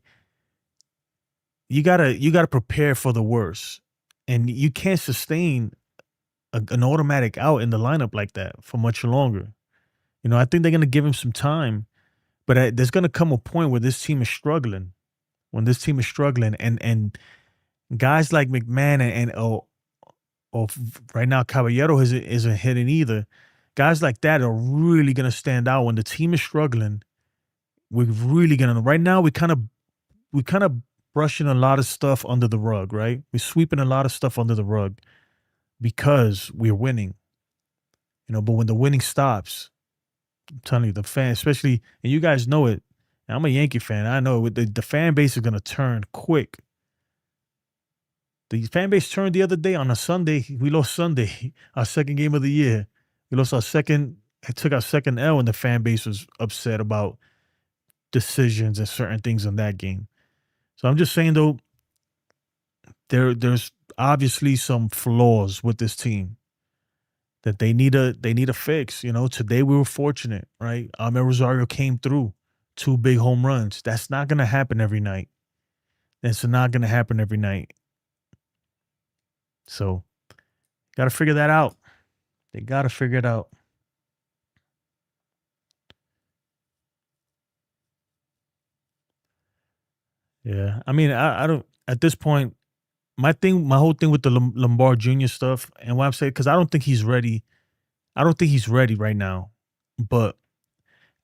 You gotta prepare for the worst, and you can't sustain an automatic out in the lineup like that for much longer. I think they're going to give him some time, But there's gonna come a point where this team is struggling. When this team is struggling, and guys like McMahon or right now Caballero isn't hitting either. Guys like that are really gonna stand out when the team is struggling. We're really gonna. Right now, we kind of brushing a lot of stuff under the rug, right? We're sweeping a lot of stuff under the rug because we're winning. But when the winning stops, I'm telling you, the fans, especially, and you guys know it. I'm a Yankee fan. I know it, the fan base is gonna turn quick. The fan base turned the other day on a Sunday. We lost Sunday, our second game of the year. We lost our second. It took our second L, and the fan base was upset about decisions and certain things in that game. So I'm just saying, though, there's obviously some flaws with this team that they need a fix. Today we were fortunate, right? Amed Rosario came through, 2 big home runs. That's not gonna happen every night. That's not gonna happen every night. So, got to figure that out. They got to figure it out. Yeah, I mean, I don't. At this point, my whole thing with the Lombard Jr. stuff, and what I'm saying, because I don't think he's ready. I don't think he's ready right now. But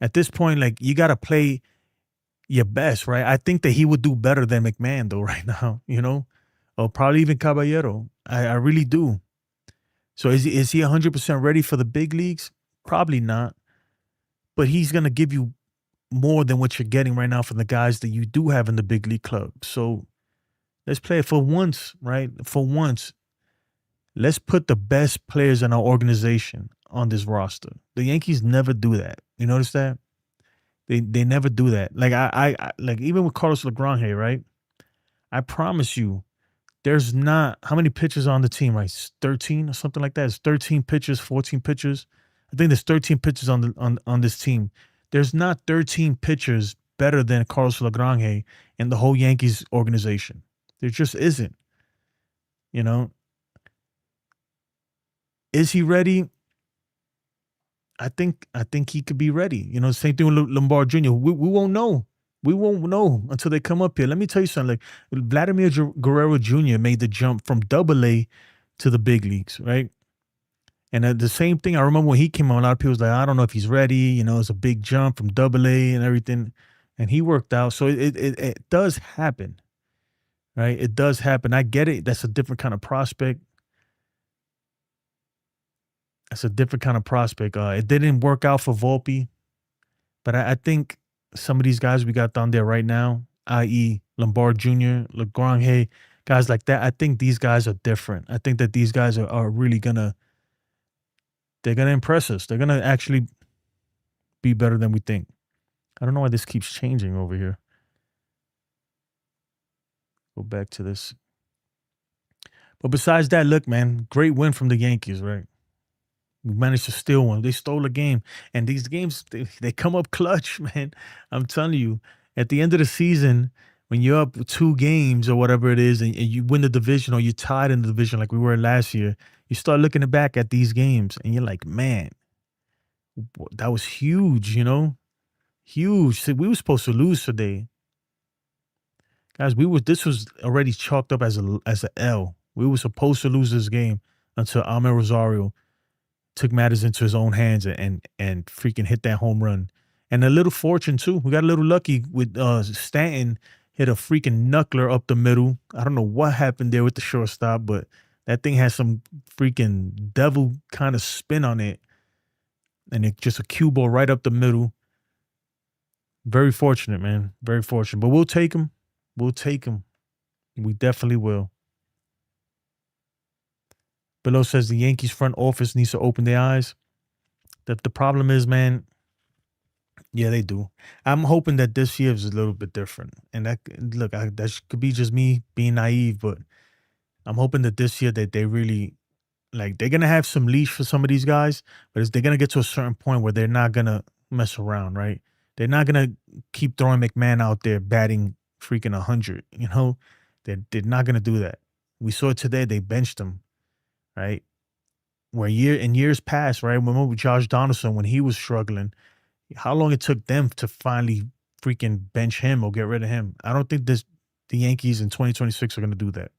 at this point, like, you got to play your best, right? I think that he would do better than McMahon, though, right now. Or probably even Caballero. I really do. So is he 100% ready for the big leagues? Probably not. But he's going to give you more than what you're getting right now from the guys that you do have in the big league club. So let's play it for once, right? For once, let's put the best players in our organization on this roster. The Yankees never do that. You notice that? They never do that. Like I like, even with Carlos Lagrange, right? I promise you, there's not, how many pitchers on the team, right? 13 or something like that. It's 13 pitchers, 14 pitchers. I think there's 13 pitchers on this team. There's not 13 pitchers better than Carlos Lagrange in the whole Yankees organization. There just isn't. Is he ready? I think he could be ready. Same thing with Lombard Jr. We won't know. We won't know until they come up here. Let me tell you something. Like, Vladimir Guerrero Jr. made the jump from AA to the big leagues, right? And the same thing, I remember when he came on, a lot of people was like, I don't know if he's ready. It's a big jump from AA and everything. And he worked out. So it does happen, right? It does happen. I get it. That's a different kind of prospect. It didn't work out for Volpe. But I think some of these guys we got down there right now, i.e. Lombard Jr., Lagrange, guys like that, I think these guys are different. I think that these guys are really they're going to impress us. They're going to actually be better than we think. I don't know why this keeps changing over here. Go back to this. But besides that, look, man, great win from the Yankees, right? We managed to steal one. They stole a game. And these games, they come up clutch, man. I'm telling you, at the end of the season, when you're up 2 games or whatever it is, and you win the division or you're tied in the division like we were last year, you start looking back at these games and you're like, man, that was huge, Huge. See, we were supposed to lose today. Guys, this was already chalked up as an L. We were supposed to lose this game until Amed Rosario took matters into his own hands and freaking hit that home run. And a little fortune, too. We got a little lucky with Stanton hit a freaking knuckler up the middle. I don't know what happened there with the shortstop, but that thing has some freaking devil kind of spin on it. And it just a cue ball right up the middle. Very fortunate, man. Very fortunate. But we'll take him. We'll take him. We definitely will. Below says the Yankees front office needs to open their eyes. The problem is, man, yeah, they do. I'm hoping that this year is a little bit different. And that could be just me being naive, but I'm hoping that this year that they really, like, they're going to have some leash for some of these guys, but they're going to get to a certain point where they're not going to mess around, right? They're not going to keep throwing McMahon out there batting freaking 100, They're not going to do that. We saw it today. They benched him. Right, where in years past, right? Remember with Josh Donaldson when he was struggling, How long it took them to finally freaking bench him or get rid of him. I don't think the Yankees in 2026 are going to do that.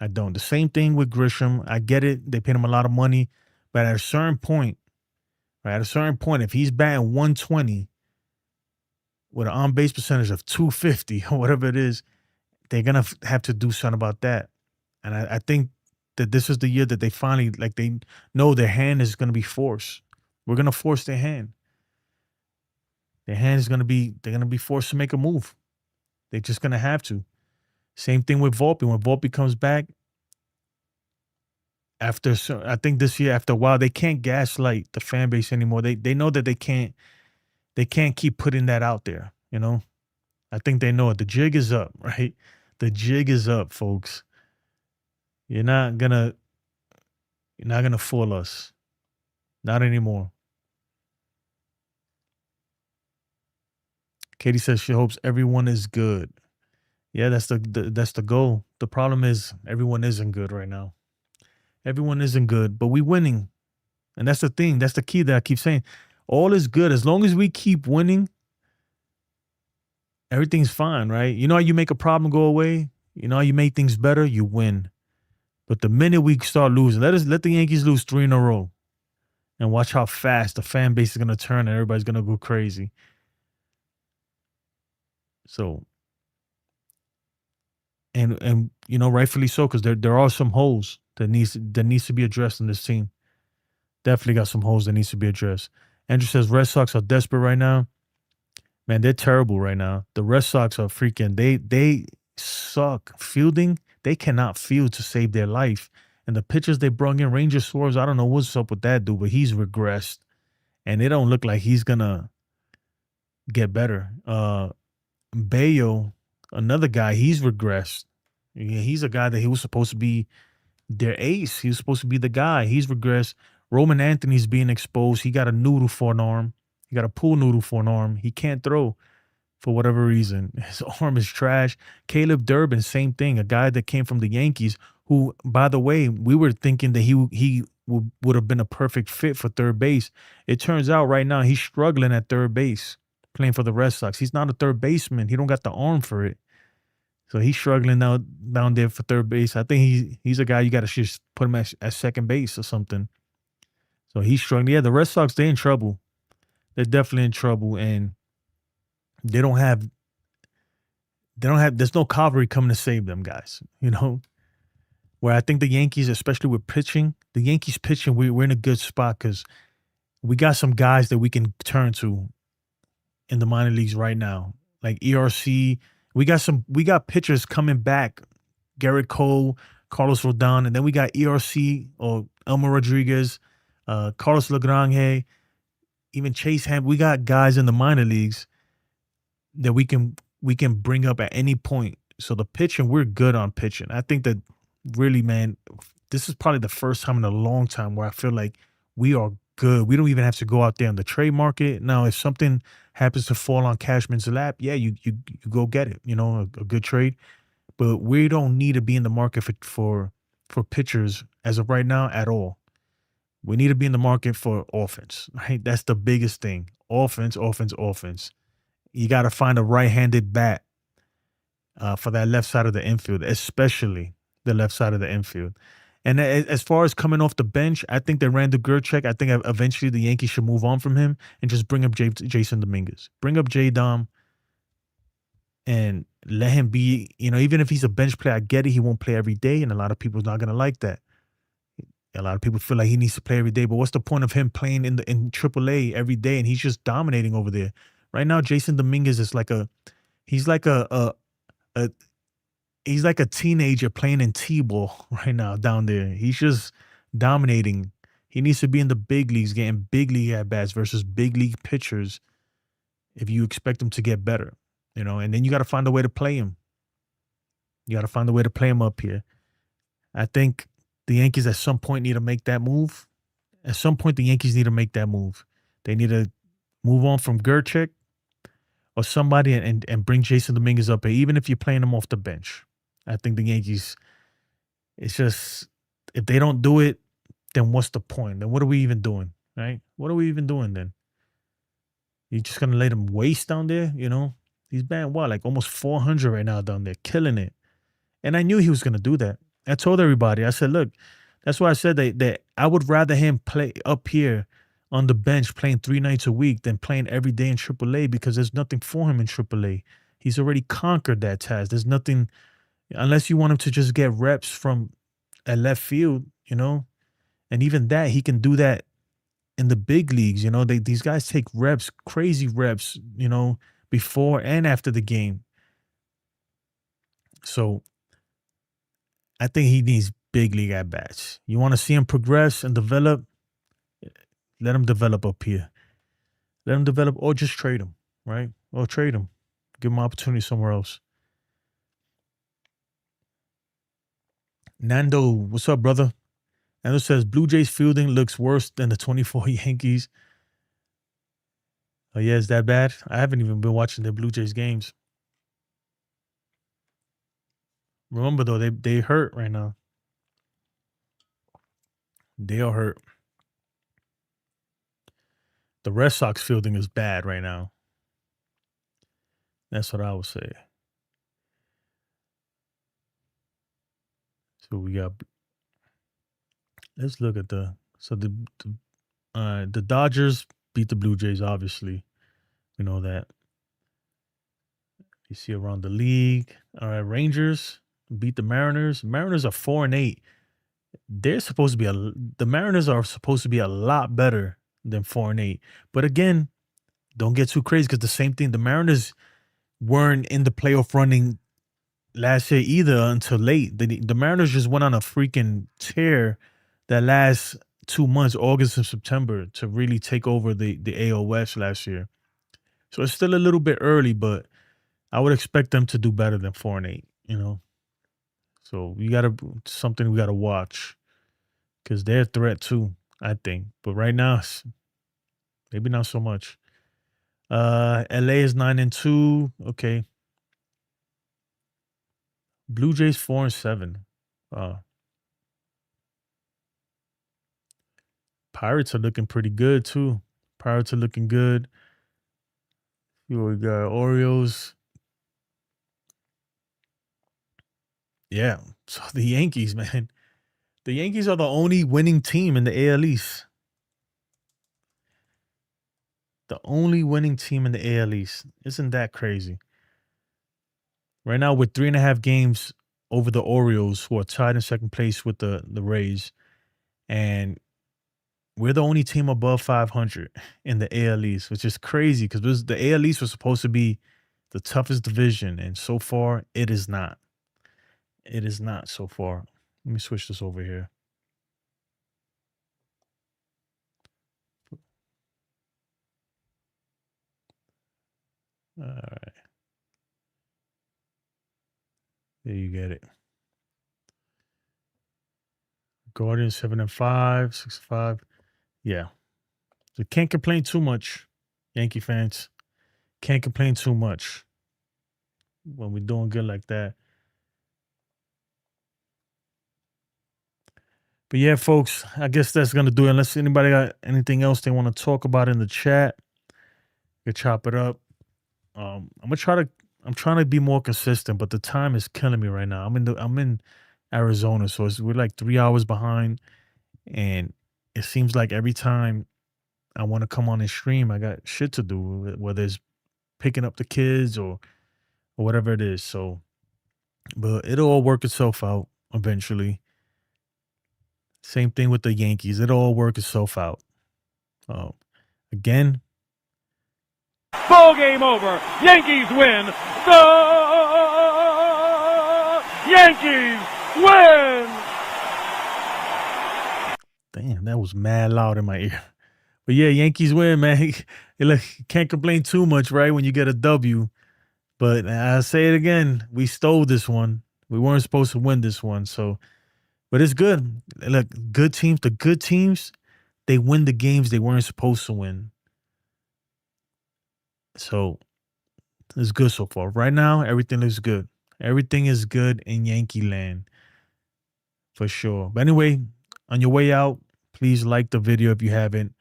I don't. The same thing with Grisham. I get it. They paid him a lot of money. But at a certain point, right, if he's batting 120 with an on-base percentage of 250 or whatever it is, they're going to have to do something about that. And I think that this is the year that they finally, like, they know their hand is going to be forced. We're going to force their hand. Their hand is going to be, they're going to be forced to make a move. They're just going to have to. Same thing with Volpe. When Volpe comes back, I think this year, after a while, they can't gaslight the fan base anymore. They know that they can't keep putting that out there, you know? I think they know it. The jig is up, right? The jig is up, folks. You're not gonna fool us. Not anymore. Katie says she hopes everyone is good. Yeah, that's the goal. The problem is everyone isn't good right now. Everyone isn't good, but we winning. And that's the thing. That's the key that I keep saying. All is good. As long as we keep winning, everything's fine, right? You know how you make a problem go away? You know how you make things better? You win. But the minute we start losing, let the Yankees lose 3 in a row. And watch how fast the fan base is going to turn and everybody's going to go crazy. So, and you know, rightfully so, because there are some holes that needs to be addressed in this team. Definitely got some holes that needs to be addressed. Andrew says Red Sox are desperate right now. Man, they're terrible right now. The Red Sox are freaking, they suck. Fielding, they cannot field to save their life. And the pitchers they brung in, Ranger Suarez, I don't know what's up with that dude, but he's regressed. And it don't look like he's going to get better. Bayo, another guy, he's regressed. He's a guy that he was supposed to be their ace. He was supposed to be the guy. He's regressed. Roman Anthony's being exposed. He got a noodle for an arm. He got a pool noodle for an arm. He can't throw for whatever reason. His arm is trash. Caleb Durbin, same thing. A guy that came from the Yankees who, by the way, we were thinking that he would have been a perfect fit for third base. It turns out right now he's struggling at third base playing for the Red Sox. He's not a third baseman. He don't got the arm for it. So he's struggling now down there for third base. I think he's a guy you got to just put him at second base or something. So he's struggling. Yeah, the Red Sox, they're in trouble. They're definitely in trouble, and there's no cavalry coming to save them, guys. You know, where I think the Yankees, especially with pitching, the Yankees pitching, we're in a good spot because we got some guys that we can turn to in the minor leagues right now, like ERC. We got pitchers coming back, Garrett Cole, Carlos Rodon, and then we got ERC or Elmer Rodriguez, Carlos Lagrange, even Chase Ham. We got guys in the minor leagues that we can bring up at any point. So the pitching, we're good on pitching. I think that really, man, this is probably the first time in a long time where I feel like we are good. We don't even have to go out there on the trade market. Now, if something happens to fall on Cashman's lap, yeah, you go get it, you know, a good trade. But we don't need to be in the market for pitchers as of right now at all. We need to be in the market for offense, right? That's the biggest thing. Offense. You got to find a right-handed bat for that left side of the infield, especially the left side of the infield. And as far as coming off the bench, I think that Randall Grichuk, I think eventually the Yankees should move on from him and just bring up Jason Dominguez. Bring up J-Dom and let him be, you know, even if he's a bench player, I get it, he won't play every day, and a lot of people are not going to like that. A lot of people feel like he needs to play every day, but what's the point of him playing in AAA every day and he's just dominating over there? Right now, Jason Dominguez is he's like a teenager playing in T-ball right now down there. He's just dominating. He needs to be in the big leagues, getting big league at-bats versus big league pitchers if you expect him to get better, you know, and then you got to find a way to play him. You got to find a way to play him up here. I think the Yankees at some point need to make that move. At some point, the Yankees need to make that move. They need to move on from Grichuk or somebody and bring Jason Dominguez up here, even if you're playing him off the bench. I think the Yankees, it's just, if they don't do it, then what's the point? Then what are we even doing, right? What are we even doing then? You're just gonna let him waste down there, you know? He's batting what, like almost 400 right now down there, killing it. And I knew he was gonna do that. I told everybody, I said, look, that's why I said that I would rather him play up here on the bench playing 3 nights a week than playing every day in AAA, because there's nothing for him in AAA. He's already conquered that task. There's nothing, unless you want him to just get reps from at left field, you know? And even that, he can do that in the big leagues. You know, these guys take reps, crazy reps, you know, before and after the game. So I think he needs big league at bats. You want to see him progress and develop, let him develop up here. Let him develop, or just trade him, right? Or trade him. Give him opportunity somewhere else. Nando, what's up, brother? Nando says, Blue Jays fielding looks worse than the 24 Yankees. Oh, yeah, is that bad? I haven't even been watching the Blue Jays games. Remember, though, they hurt right now. They are hurt. The Red Sox fielding is bad right now. That's what I would say. So we got. Let's look at the Dodgers beat the Blue Jays. Obviously, we know that. You see around the league. All right, Rangers beat the Mariners. Mariners are 4-8. They're supposed to be the Mariners are supposed to be a lot better than 4-8. But again, don't get too crazy, because the same thing, the Mariners weren't in the playoff running last year either until late. The Mariners just went on a freaking tear that last 2 months, August and September, to really take over the AL West last year. So it's still a little bit early, but I would expect them to do better than 4-8, you know. So something we gotta watch, because they're a threat too, I think. But right now, maybe not so much. LA is 9-2. Okay. Blue Jays 4-7. Pirates are looking pretty good too. Pirates are looking good. We got Orioles. Yeah. So the Yankees, man. The Yankees are the only winning team in the AL East. The only winning team in the AL East. Isn't that crazy? Right now, with 3.5 games over the Orioles, who are tied in second place with the Rays. And we're the only team above 500 in the AL East, which is crazy, because the AL East was supposed to be the toughest division. And so far, it is not. It is not so far. Let me switch this over here. All right. There you get it. Guardians 7-5, 6-5. Yeah. So can't complain too much, Yankee fans. Can't complain too much when we're doing good like that. But yeah, folks, I guess that's going to do it. Unless anybody got anything else they want to talk about in the chat, you chop it up. I'm trying to be more consistent, but the time is killing me right now. I'm in Arizona, so we're like 3 hours behind, and it seems like every time I want to come on and stream, I got shit to do, whether it's picking up the kids or whatever it is. So, but it'll all work itself out eventually. Same thing with the Yankees. It'll all work itself out. Again. Ball game over. Yankees win. The Yankees win. Damn, that was mad loud in my ear. But yeah, Yankees win, man. Look, can't complain too much, right, when you get a W. But I say it again, we stole this one. We weren't supposed to win this one. So, but it's good. Look, the good teams, they win the games they weren't supposed to win. So it's good so far. Right now, everything looks good. Everything is good in Yankee land, for sure. But anyway, on your way out, please like the video if you haven't.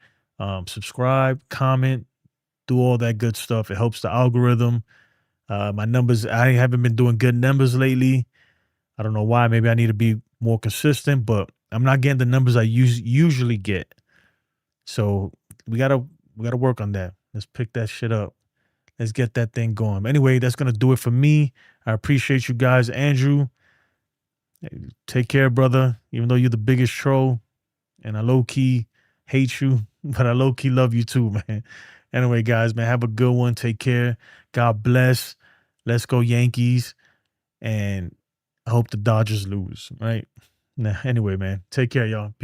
Subscribe, comment, do all that good stuff. It helps the algorithm. My numbers, I haven't been doing good numbers lately. I don't know why. Maybe I need to be more consistent, but I'm not getting the numbers I usually get. So we gotta work on that. Let's pick that shit up. Let's get that thing going. Anyway, that's gonna do it for me. I appreciate you guys. Andrew, take care, brother. Even though you're the biggest troll, and I low key hate you, but I low key love you too, man. Anyway, guys, man, have a good one. Take care. God bless. Let's go Yankees. And I hope the Dodgers lose, right? Nah, anyway, man, take care, y'all.